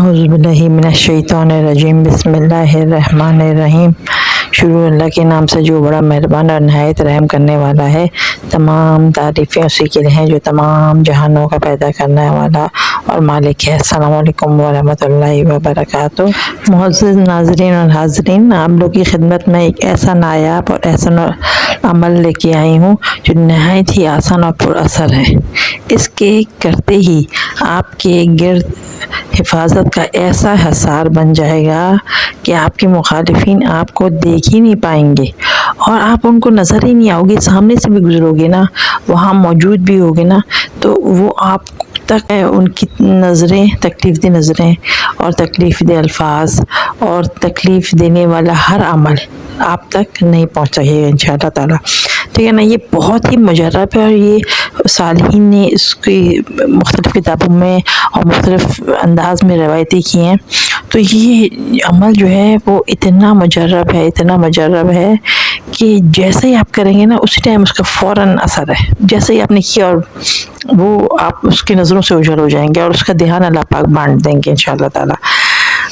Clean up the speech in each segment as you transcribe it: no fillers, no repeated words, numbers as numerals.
औज़ुबिल्लाहिमिनश्शैतानिर्रजीम बिस्मिल्लाहिर्रहमानिर्रहीम। शुरू अल्लाह के नाम से जो बड़ा मेहरबान और नहायत रहम करने वाला है। तमाम तारीफ़ें उसी के लिए हैं जो तमाम जहानों का पैदा करने वाला और मालिक है। अस्सलामु अलैकुम वरहमतुल्लाहि वबरकातुहू। मुअज़्ज़ज़ नाज़रीन और हाज़रीन, आप लोग की खिदमत में एक ऐसा नायाब और ऐसा अमल लेके आई हूँ जो नहायत ही आसान और पुरअसर है। इसके करते ही आपके गिर्द हिफाजत का ऐसा हसार बन जाएगा कि आपके मुखालिफिन आपको देख ही नहीं पाएंगे और आप उनको नज़र ही नहीं आओगे। सामने से भी गुजरोगे ना, वहाँ मौजूद भी होगे ना, तो वो आप तक उनकी नज़रें, तकलीफ़ दे नज़रें और तकलीफ़ दे अल्फाज और तकलीफ़ देने वाला हर अमल आप तक नहीं पहुँच सकेगा इंशाअल्लाह ताला। ठीक है ना। ये बहुत ही मुजर्रब है और ये सालिहीन ने इसकी मुख्तलिफ़ किताबों में और मुख्तलिफ़ अंदाज में रवायतें की हैं। तो ये अमल जो है वो इतना मुजर्रब है कि जैसे ही आप करेंगे ना, उसी टाइम उसका फ़ौरन असर है। जैसे ही आपने किया और वो आप उसकी नज़रों से ओझल हो जाएंगे और उसका ध्यान अल्लाह पाक बांट देंगे इंशाअल्लाह ताला।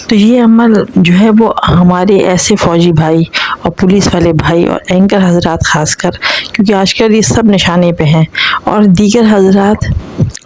तो ये अमल जो है वो हमारे ऐसे फ़ौजी भाई और पुलिस वाले भाई और एंकर हजरात ख़ासकर, क्योंकि आजकल ये सब निशाने पे हैं, और दीगर हजरात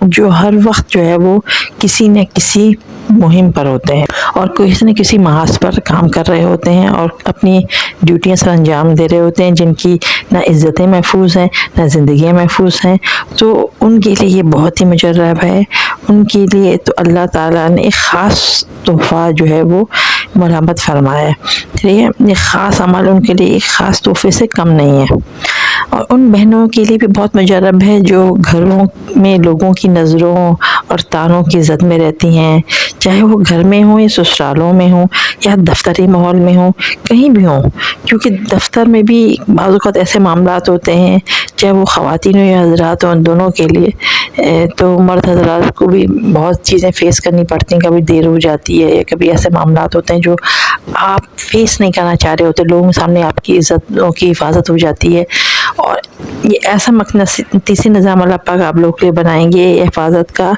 जो हर वक्त जो है वो किसी न किसी मुहिम पर होते हैं और किसी न किसी महाज पर काम कर रहे होते हैं और अपनी ड्यूटियां सर अंजाम दे रहे होते हैं, जिनकी ना इज़्ज़तें महफूज हैं ना ज़िंदगियाँ महफूज हैं। तो उनके लिए ये बहुत ही मुजर्रब है। उनके लिए तो अल्लाह ताला ने एक ख़ास तोहफ़ा जो है वो मरहमत फरमाया है। ठीक है, ये ख़ास अमल उनके लिए एक ख़ास तोहफ़े से कम नहीं है। और उन बहनों के लिए भी बहुत मुजर्रब है जो घरों में लोगों की नज़रों और तानों की ज़द में रहती हैं, चाहे वो घर में हो या ससुरालों में हो या दफ्तरी माहौल में हो, कहीं भी हो। क्योंकि दफ्तर में भी बाज़ औक़ात ऐसे मामलात होते हैं, चाहे वो ख़वातीन हो या हज़रात हों, दोनों के लिए। तो मर्द हज़रात को भी बहुत चीज़ें फ़ेस करनी पड़ती हैं। कभी देर हो जाती है या कभी ऐसे मामलात होते हैं जो आप फ़ेस नहीं करना चाह रहे होते, लोगों के सामने आपकी इज़्ज़तों की हिफाजत हो जाती है। और ये ऐसा मक़नतीसी निज़ाम अल्लाह पाक आप लोगों के लिए बनाएंगे हिफाजत का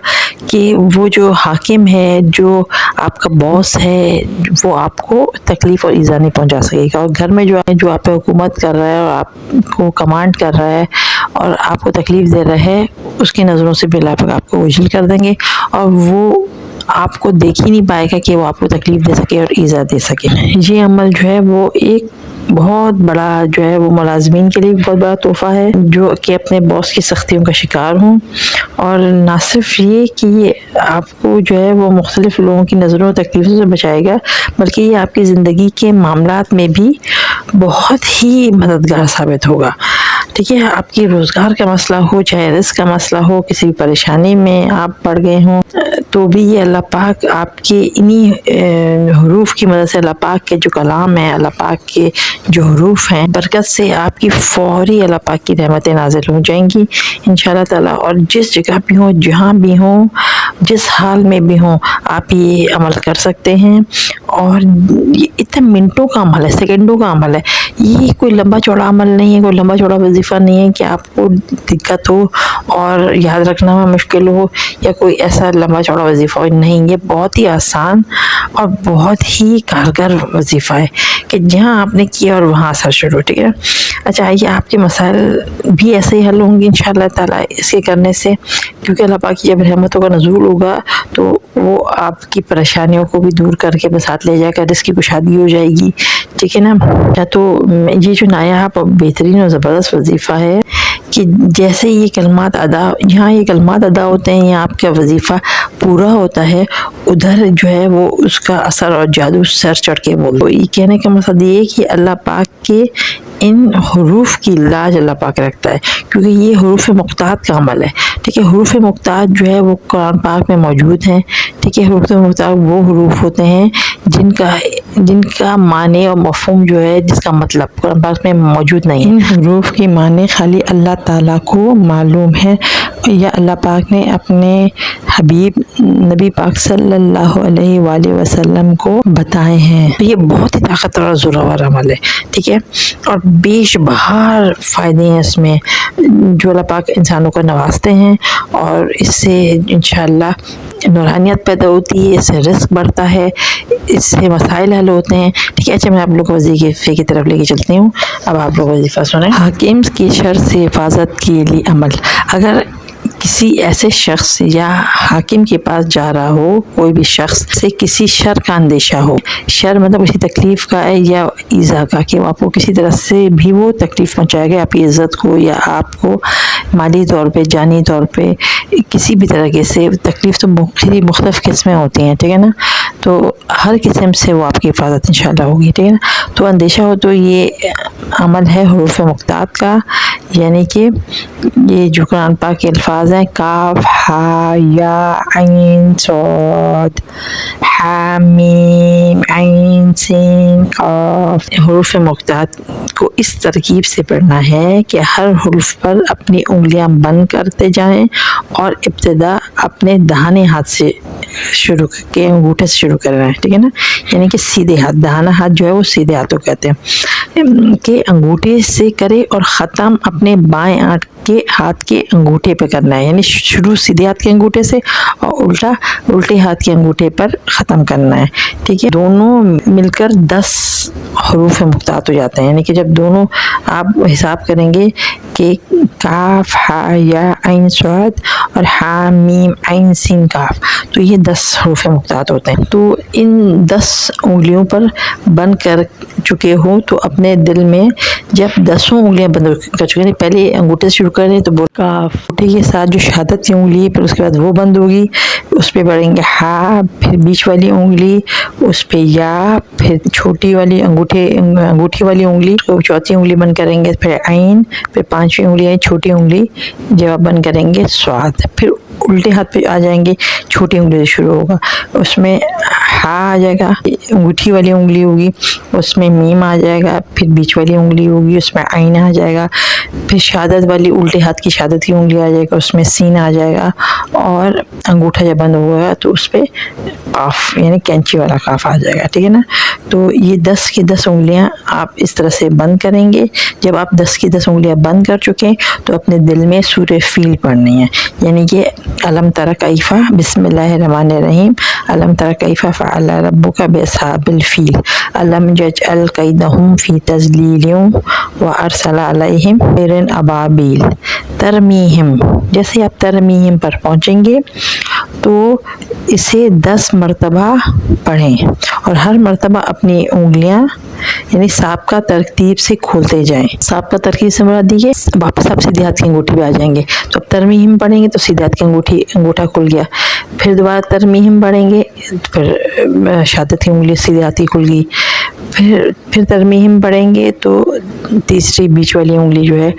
कि वो जो हाकिम है, जो आपका बॉस है, वो आपको तकलीफ़ और ईज़ा नहीं पहुंचा सकेगा। और घर में जो आप पे हुकूमत कर रहा है और आपको कमांड कर रहा है और आपको तकलीफ़ दे रहा है, उसकी नज़रों से भी अल्लाह पाक आपको ओझल कर देंगे और वो आपको देख ही नहीं पाएगा कि वो आपको तकलीफ़ दे सके और ईज़ा दे सके। ये अमल जो है वो एक बहुत बड़ा जो है वो मुलाज़मीन के लिए बहुत बड़ा तोहफ़ा है जो कि अपने बॉस की सख्तियों का शिकार हों। और ना सिर्फ ये कि ये आपको जो है वो मुख्तलिफ़ लोगों की नज़रों और तकलीफ़ों से बचाएगा, बल्कि ये आपकी ज़िंदगी के मामलात में भी बहुत ही मददगार साबित होगा। ठीक है, आपकी रोज़गार का मसला हो, चाहे रिज़्क़ का मसला हो, किसी भी परेशानी में आप पड़ गए हों, तो भी ये अल्लाह पाक आपके इन्हीं हुरूफ की मदद से, अल्लाह पाक के जो कलाम है, अल्लाह पाक के जो हुरूफ हैं, बरकत से आपकी फ़ौरी अल्लाह पाक की रहमतें नाज़िल हो जाएंगी इंशाअल्लाह ताला। और जिस जगह भी हो, जहाँ भी हो, जिस हाल में भी हो, आप ये अमल कर सकते हैं। और ये इतने मिनटों का अमल है, सेकंडों का अमल है। ये कोई लंबा चौड़ा अमल नहीं है, कोई लंबा चौड़ा वजीफ़ा नहीं है कि आपको दिक्कत हो और याद रखना में मुश्किल हो, या कोई ऐसा लंबा चौड़ा वजीफ़ा हो। नहीं, ये बहुत ही आसान और बहुत ही कारगर वजीफ़ा है कि जहाँ आपने किया और वहाँ असर शुरू। ठीक है। अच्छा, ये आपके मसाइल भी ऐसे ही हल होंगे इंशाअल्लाह ताला इसके करने से, क्योंकि अल्लाह पाक की जब रहमतों का नज़ूल होगा तो वो आपकी परेशानियों को भी दूर करके अपने साथ ले जाकर इसकी कुशादगी हो जाएगी। ठीक है ना। तो ये जो नायाब और बेहतरीन और ज़बरदस्त वजीफ़ा है कि जैसे ये कलमात अदा, यहाँ ये कलमात अदा होते हैं, यहाँ आपका वजीफ़ा पूरा होता है, उधर जो है वो उसका असर और जादू सर चढ़ के बोल दो। ये कहने का मकसद ये है कि अल्लाह पाक के इन हुरूफ की लाज अल्लाह पाक रखता है, क्योंकि ये हुरूफ मुक्तात का अमल है। ठीक है, हुरूफ मुक्तात जो है वो कुरान पाक में मौजूद हैं। ठीक है, हुरूफ मुक्तात वो हुरूफ होते हैं जिनका جن کا معنی اور مفہوم جو ہے، جس کا مطلب قرآن پاک میں موجود نہیں ہے۔ ان حروف کی معنی خالی اللہ تعالیٰ کو معلوم ہے، یا اللہ پاک نے اپنے حبیب نبی پاک صلی اللہ علیہ وآلہ وسلم کو بتائے ہیں۔ یہ بہت ہی طاقتور اور زورآور عمل ہے، ٹھیک ہے، اور بیش بہار فائدے ہیں اس میں، جو اللہ پاک انسانوں کو نوازتے ہیں، اور اس سے انشاءاللہ نورانیت پیدا ہوتی ہے، اس سے رزق بڑھتا ہے، اس سے مسائل حل ہوتے ہیں، ٹھیک ہے۔ اچھا، میں آپ لوگ کو وظیفے کی طرف لے کے چلتی ہوں۔ اب آپ لوگ وظیفہ سنیں۔ حاکم کی شر سے حفاظت کے لیے عمل۔ اگر کسی ایسے شخص یا حاکم کے پاس جا رہا ہو، کوئی بھی شخص سے کسی شر کا اندیشہ ہو، شر مطلب کسی تکلیف کا ہے یا ایذا کا، کہ آپ کو کسی طرح سے بھی وہ تکلیف پہنچائے گا، آپ کی عزت کو یا آپ کو مالی طور پہ، جانی طور پہ، کسی بھی طرح سے تکلیف، تو مختلف قسمیں ہوتی ہیں، ٹھیک ہے نا، تو ہر قسم سے وہ آپ کی حفاظت انشاءاللہ ہوگی، ٹھیک ہے نا۔ تو اندیشہ ہو تو یہ عمل ہے حروف مقطعات کا، یعنی کہ یہ جو قرآن پاک کے الفاظ ہیں، کاف، ہا، یا، عین، صاد، حا، میم، عین، سین، قاف، حروف مقطعات کو اس ترکیب سے پڑھنا ہے کہ ہر حرف پر اپنی انگلیاں بند کرتے جائیں، اور ابتدا اپنے داہنے ہاتھ سے شروع کے انگوٹھے سے شروع کر رہے ہیں، ٹھیک ہے نا، یعنی کہ سیدھے ہاتھ، داہنا ہاتھ جو ہے وہ سیدھے ہاتھوں کہتے ہیں، کہ انگوٹھے سے کرے، اور ختم اپنے بائیں ہاتھ کے انگوٹھے پہ کرنا ہے، یعنی شروع سیدھے ہاتھ کے انگوٹھے سے اور الٹے ہاتھ کے انگوٹھے پر ختم کرنا ہے، ٹھیک ہے۔ دونوں مل کر 10 حروف مقطعات ہو جاتے ہیں، یعنی کہ جب دونوں آپ حساب کریں گے کہ کاف، ہا، یا، عین، صاد، اور حا، میم، عین، سین، کاف، تو یہ 10 حروف مقطعات ہوتے ہیں۔ تو ان 10 انگلیوں پر بند کر چکے ہوں تو اپنے دل میں جب 10 انگلیاں بند کر چکے ہیں، پہلے انگوٹھے سے شروع کر رہے ہیں تو کاف، انگوٹھے کے ساتھ جو شہادت کی انگلی ہے، پھر اس کے بعد وہ بند ہوگی، اس پہ پڑھیں گے ہا، پھر بیچ والی انگلی، اس پہ یا، پھر چھوٹی والی انگوٹھی والی انگلی، تو چوتھی انگلی بند کریں گے، پھر عین، پھر 5ویں انگلی ہے چھوٹی انگلی جب آپ بند کریں گے صاد، پھر الٹے ہاتھ پہ آ جائیں گے، چھوٹی انگلی سے شروع ہوگا، اس میں ہا آ جائے گا، انگوٹھی والی انگلی ہوگی، اس میں میم آ جائے گا، پھر بیچ والی انگلی ہوگی، اس میں عین آ جائے گا، پھر شہادت والی الٹے ہاتھ کی شہادت کی انگلی آ جائے گا، اس میں سین آ جائے گا، اور انگوٹھا جب بند ہوگا تو اس پہ قاف، یعنی کینچی والا قاف آ جائے گا، ٹھیک ہے نا۔ تو یہ 10 کی 10 انگلیاں آپ اس طرح سے بند کریں گے۔ جب آپ 10 کی 10 انگلیاں بند کر چکے تو اپنے دل میں سورہ فیل پڑھنی ہے، یعنی کہ الم تر کیف، بسم اللہ الرحمن الرحیم، الم تر کیف فعل ربک باصحاب الفیل، الم یجعل کیدہم فی تضلیل وارسل علیہم طیر ابابیل ترمیہم۔ جیسے آپ ترمیہم پر پہنچیں گے تو اسے 10 مرتبہ پڑھیں، اور ہر مرتبہ اپنی انگلیاں یعنی سابقہ ترتیب سے کھولتے جائیں۔ سابقہ ترتیب سے مراد دیجیے، واپس آپ سیدھے ہاتھ کی انگوٹھی پہ آ جائیں گے، تو اب ترمیہم پڑھیں گے تو سیدھے ہاتھ کی انگوٹھا کھل گیا، پھر دوبارہ ترمیہم پڑھیں گے، پھر شہادت کی انگلی سیدھے ہاتھ کی کھل گئی، پھر ترمیہم پڑھیں گے تو تیسری بیچ والی انگلی جو ہے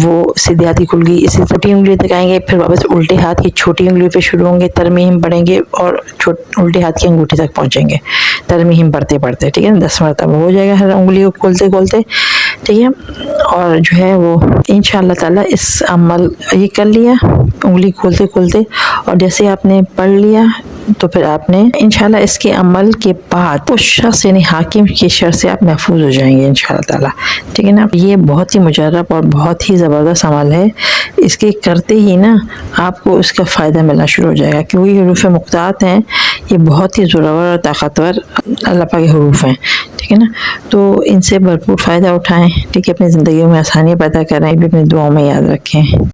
وہ سیدھے ہاتھ کی کھل گئی، اسی چھوٹی انگلی تک آئیں گے، پھر واپس الٹے ہاتھ کی چھوٹی انگلی پہ شروع ہوں گے، ترمیہم پڑھیں گے اور الٹے ہاتھ کی انگوٹھی تک پہنچیں گے ترمیہم پڑھتے پڑھتے، ٹھیک ہے نا، 10 مرتبہ ہو جائے گا ہر انگلی کو کھولتے کھولتے، ٹھیک ہے۔ اور جو ہے وہ انشاءاللہ تعالیٰ اس عمل یہ کر لیا انگلی کھولتے کھولتے، اور جیسے آپ نے پڑھ لیا تو پھر آپ نے انشاءاللہ اس کے عمل کے بعد اس شخص یعنی حاکم کی شر سے آپ محفوظ ہو جائیں گے انشاءاللہ تعالیٰ، ٹھیک ہے نا۔ یہ بہت ہی مجرب اور بہت ہی زبردست عمل ہے، اس کے کرتے ہی نا آپ کو اس کا فائدہ ملنا شروع ہو جائے گا، کیونکہ یہ حروف مقطعات ہیں، یہ بہت ہی زورآور اور طاقتور اللہ پاک کے حروف ہیں، ٹھیک ہے نا۔ تو ان سے بھرپور فائدہ اٹھائیں، ٹھیک ہے، اپنی زندگیوں میں آسانی پیدا کریں، بھی اپنی دعاؤں میں یاد رکھیں۔